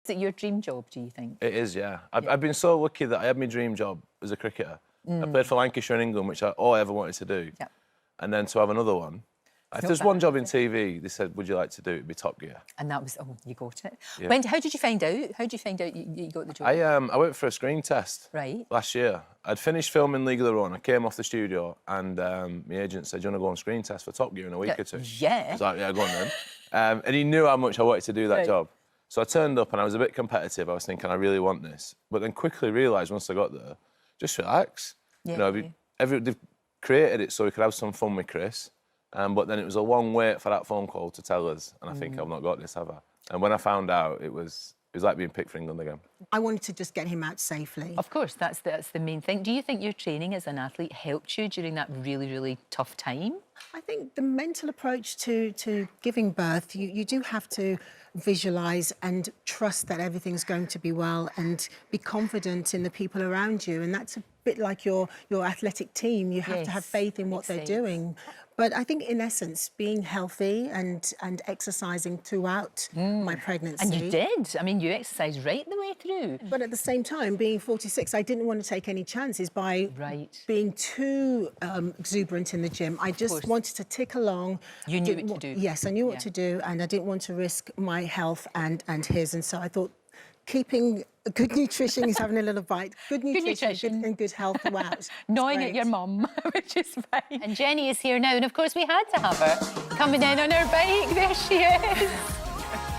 Is it your dream job, do you think? It is, yeah. I've been so lucky that I had my dream job as a cricketer. I played for Lancashire and England, which all I ever wanted to do. Yeah. And then to have another one. If there's one job in TV, they said, would you like to do it? It'd be Top Gear. And that was, oh, you got it. Yeah. How did you find out? How did you find out you got the job? I went for a screen test last year. I'd finished filming League of Their Own. I came off the studio and my agent said, do you want to go on screen test for Top Gear in a week or two? Yeah. I was like, yeah, go on then. And he knew how much I wanted to do that job. So I turned up and I was a bit competitive. I was thinking, I really want this. But then quickly realised once I got there, just relax. Yeah. You know, they've created it so we could have some fun with Chris. But then it was a long wait for that phone call to tell us, and I think I've not got this, have I? And when I found out, it was like being picked for England again. I wanted to just get him out safely. Of course, that's the main thing. Do you think your training as an athlete helped you during that really, really tough time? I think the mental approach to giving birth, you do have to visualise and trust that everything's going to be well and be confident in the people around you. And that's a bit like your athletic team. You have to have faith in what they're doing. But I think, in essence, being healthy and exercising throughout my pregnancy. And you did. I mean, you exercised right the way through. But at the same time, being 46, I didn't want to take any chances by being too exuberant in the gym. I just wanted to tick along. You knew what to do. Yes, I knew what to do, and I didn't want to risk my health and his. And so I thought, keeping good nutrition is having a little bite. Good nutrition and good health throughout. Gnawing at your mum, which is fine. And Jenny is here now, and of course we had to have her coming in on her bike. There she is.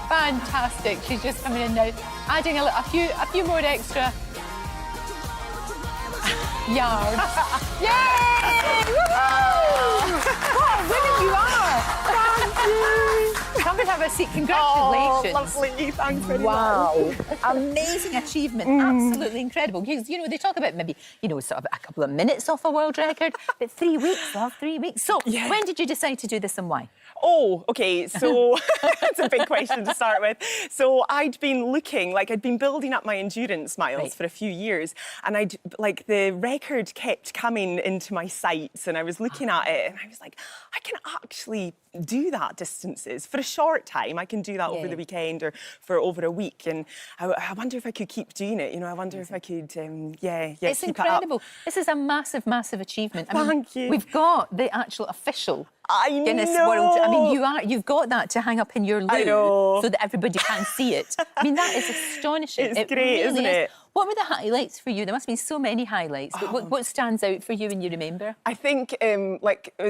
Fantastic. She's just coming in now, adding a few more extra yards. Yay! Woo-hoo! What a woman you are! Thank you. Come and have a seat. Congratulations. Oh, lovely. Thanks very much. Wow. Amazing achievement. Absolutely incredible. Because, you know, they talk about maybe, you know, sort of a couple of minutes off a world record, but 3 weeks, love, 3 weeks. So when did you decide to do this and why? Oh, OK, so it's a big question to start with. So I'd been I'd been building up my endurance miles for a few years, and the record kept coming into my sights, and I was looking at it, and I was like, I can actually do that distances for a short time. I can do that over the weekend or for over a week, and I wonder if I could keep doing it. You know, I wonder if I could, It's keep incredible. It up. This is a massive, massive achievement. I mean, Thank you. We've got the actual official Guinness know. World. I mean, you've got that to hang up in your loo so that everybody can see it. I mean, that is astonishing. It's great, isn't it? What were the highlights for you? There must have been so many highlights. But what stands out for you and you remember? I think, in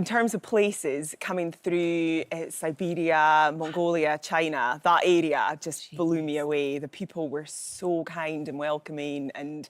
terms of places coming through Siberia, Mongolia, China, that area just blew me away. The people were so kind and welcoming, and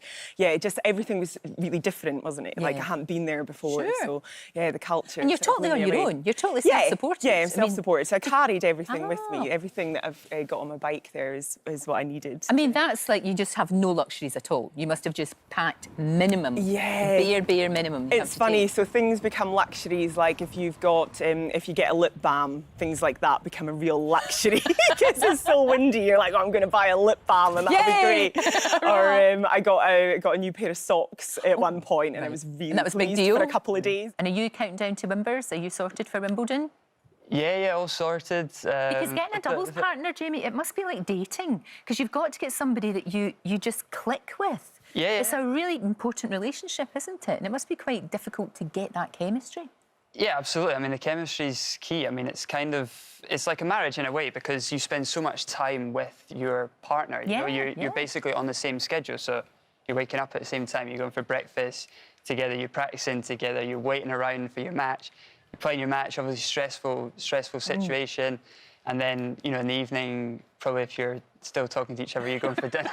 everything was really different, wasn't it? Like I hadn't been there before, so the culture. And you're totally on your own. You're totally self-supported. Yeah, I'm self-supported. So I carried everything with me. Everything that I've got on my bike there is what I needed. I mean, that's like you just have no luxuries at all. You must have just packed minimum. Bare minimum. It's funny. So things become luxuries. Like if you've got, if you get a lip balm, things like that become a real luxury because it's so windy. You're like, oh, I'm going to buy a lip balm and that'll be great. Or I got a new pair of socks at one point, and I was really that was a big pleased deal for a couple of days. And are you counting down to Wimbers? Are you sorted for Wimbledon? Yeah, all sorted. Because getting a doubles partner, Jamie, it must be like dating, because you've got to get somebody that you just click with. Yeah. It's a really important relationship, isn't it? And it must be quite difficult to get that chemistry. Yeah, absolutely. I mean, the chemistry's key. I mean, it's like a marriage in a way, because you spend so much time with your partner. You know, you're basically on the same schedule. So you're waking up at the same time, you're going for breakfast together, you're practicing together, you're waiting around for your match. You're playing your match, obviously stressful situation, and then, you know, in the evening, probably if you're still talking to each other, you're going for dinner.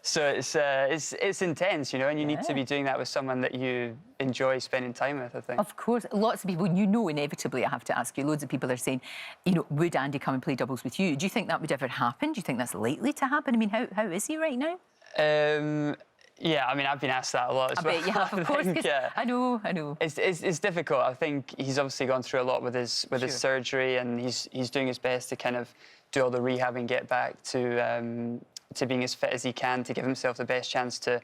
So it's intense, you know, and you need to be doing that with someone that you enjoy spending time with, I think. Of course, lots of people, you know, inevitably, I have to ask you, loads of people are saying, you know, would Andy come and play doubles with you? Do you think that would ever happen? Do you think that's likely to happen? I mean, how is he right now? Yeah, I mean, I've been asked that a lot as well. I bet you have, of course. I know. It's difficult. I think he's obviously gone through a lot with his surgery, and he's doing his best to kind of do all the rehab and get back to being as fit as he can to give himself the best chance to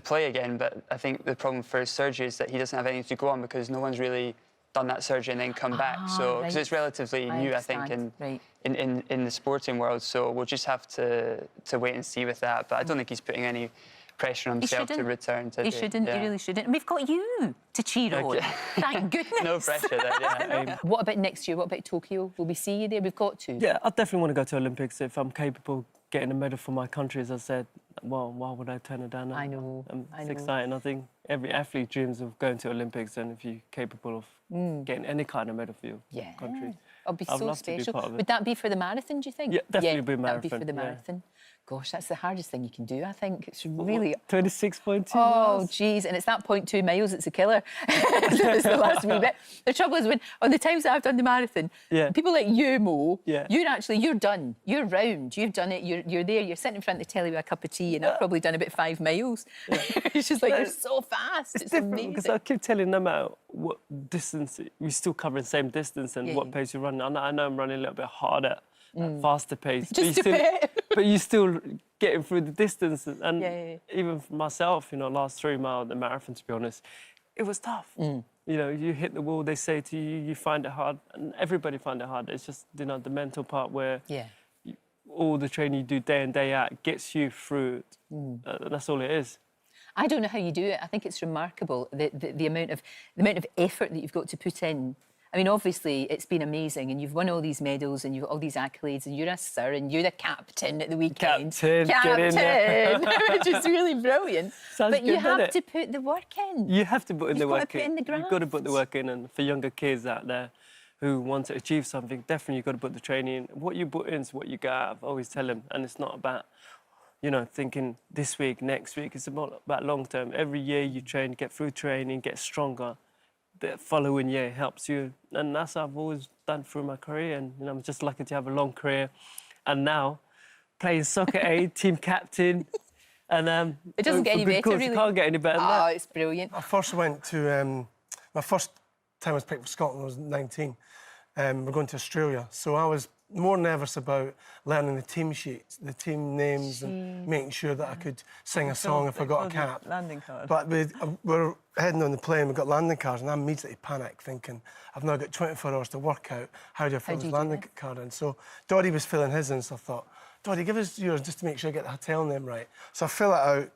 play again. But I think the problem for his surgery is that he doesn't have anything to go on, because no one's really done that surgery and then come back. So because it's relatively new, I think, in the sporting world. So we'll just have to wait and see with that. But I don't think he's putting any pressure on himself to return today. He shouldn't. He really shouldn't. And we've got you to cheer on. Thank goodness. No pressure there. Yeah. What about next year? What about Tokyo? Will we see you there? We've got to. Yeah, I definitely want to go to Olympics if I'm capable of getting a medal for my country. As I said, well, why would I turn it down? I know. It's exciting. I think every athlete dreams of going to Olympics, and if you're capable of getting any kind of medal for your country, it'll be I'd so love to be special. part of it. Would that be for the marathon, do you think? Yeah, definitely be That marathon. would be for the marathon. Gosh, that's the hardest thing you can do, I think. It's really... 26.2 Oh, miles? geez, and it's that 0.2 miles, it's a killer. It's the last wee bit. The trouble is, when on the times that I've done the marathon, people like you, Mo, you're done. You're round. You've done it. You're there. You're sitting in front of the telly with a cup of tea, and I've probably done about 5 miles. It's just like, you're so fast. It's amazing. Because I keep telling them out what distance, we're still covering the same distance and what pace you're running. I know I'm running a little bit harder, faster pace. Just a bit. But you're still getting through the distance. And even for myself, you know, last 3 miles, the marathon, to be honest, it was tough. You know, you hit the wall, they say to you, you find it hard. And everybody find it hard. It's just, you know, the mental part where all the training you do day in, day out gets you through it. That's all it is. I don't know how you do it. I think it's remarkable, the amount of effort that you've got to put in. I mean, obviously, it's been amazing, and you've won all these medals, and you've got all these accolades, and you're a sir, and you're the captain at the weekend. Captain, which is really brilliant. But you have to put the work in. You have to put in the work You've got to put in the graft. You've got to put the work in, and for younger kids out there who want to achieve something, definitely you've got to put the training in. What you put in is what you get out of. I always tell them, and it's not about, you know, thinking this week, next week. It's about long term. Every year you train, get through training, get stronger. The following year helps you, and that's what I've always done through my career. And you know, I'm just lucky to have a long career, and now playing soccer A, team captain, and it doesn't get any better, really. It can't get any better than that. Oh, it's brilliant. I first went to my first time I was picked for Scotland was 19. We're going to Australia, so I was more nervous about learning the team sheets, the team names, and making sure that I could sing a song if I got a cap. Landing card. But we're heading on the plane, we've got landing cards, and I immediately panicked, thinking, I've now got 24 hours to work out how do I fill this landing card in. So Doddy was filling his in, so I thought, Doddy, give us yours just to make sure I get the hotel name right. So I fill it out,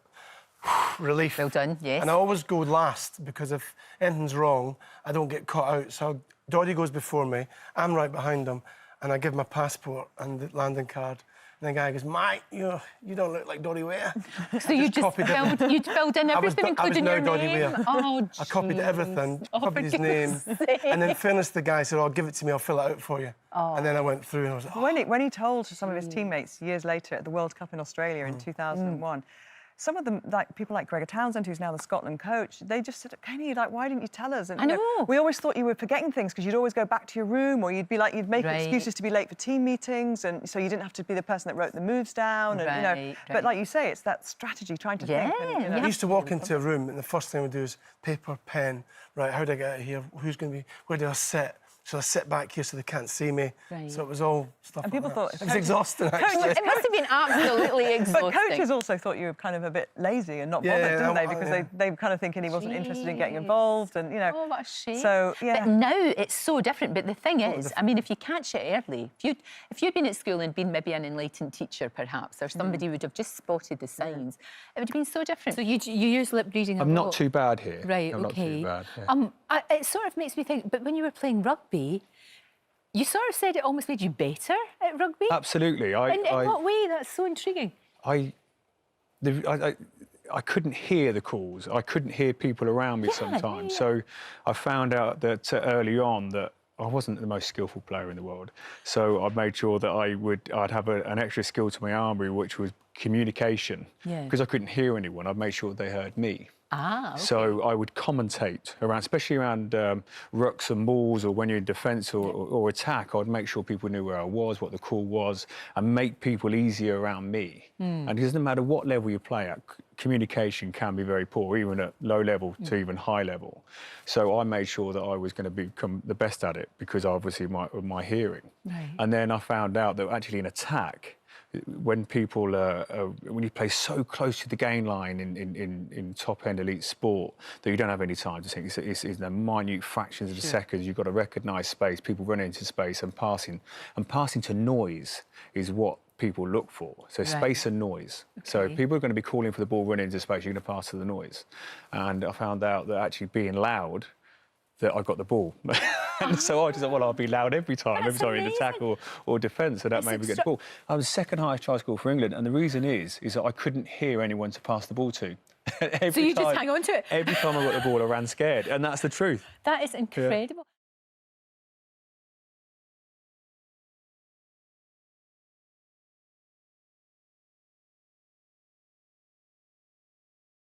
relief. Well done, yes. And I always go last, because if anything's wrong, I don't get caught out. So Doddy goes before me, I'm right behind him, and I give my passport and the landing card. And the guy goes, Mike, you don't look like Doddy Weir. So you just filled in everything, including your name? Oh, I copied everything, copied his name. And in fairness, the guy said, I'll give it to me, I'll fill it out for you. And then I went through and I was like, When he told some of his teammates years later at the World Cup in Australia in 2001, some of them, like people like Gregor Townsend, who's now the Scotland coach, they just said, Kenny, like, why didn't you tell us? And, I know. We always thought you were forgetting things because you'd always go back to your room, or you'd make excuses to be late for team meetings, and so you didn't have to be the person that wrote the moves down. And, you know, but like you say, it's that strategy, trying to think. And, you know. I used to walk into a room and the first thing we do is paper, pen, right, how do I get out of here? Who's going to be, where do I sit? So I sit back here so they can't see me. So it was all stuff and people thought it was exhausting, actually. It must have been absolutely exhausting. But coaches also thought you were kind of a bit lazy and not bothered, didn't they? Because they were kind of thinking he wasn't interested in getting involved, and you know. Oh, what a shame. So But now it's so different. But the thing is, I mean, if you catch it early, if you'd been at school and been maybe an enlightened teacher, perhaps, or somebody would have just spotted the signs, it would have been so different. So you use lip reading a lot. I'm not too bad here. Right. I'm Okay. not too bad. Yeah. It sort of makes me think. But when you were playing rugby, you sort of said it almost made you better at rugby. Absolutely. In what way? That's so intriguing. I couldn't hear the calls. I couldn't hear people around me sometimes. So I found out that early on that I wasn't the most skillful player in the world. So I made sure that I'd have an extra skill to my armoury, which was communication. Because I couldn't hear anyone, I'd make sure they heard me. Ah, okay. So I would commentate around, especially around rucks and mauls, or when you're in defence or attack. I'd make sure people knew where I was, what the call was, and make people easier around me. And it doesn't matter what level you play at, communication can be very poor, even at low level to even high level. So I made sure that I was going to become the best at it, because obviously my hearing. And then I found out that actually in attack, when people when you play so close to the gain line in top-end elite sport that you don't have any time to think. It's in the minute fractions of a second. You've got to recognise space, people running into space and passing. And passing to noise is what people look for. So space and noise. Okay. So people are going to be calling for the ball running into space, you're going to pass to the noise. And I found out that actually being loud, that I got the ball. And so I just thought, well, I'll be loud every time in attack or defence, so that made me get the ball. I was second highest try score for England, and the reason is that I couldn't hear anyone to pass the ball to. So you just hang on to it? Every time I got the ball, I ran scared, and that's the truth. That is incredible. Yeah.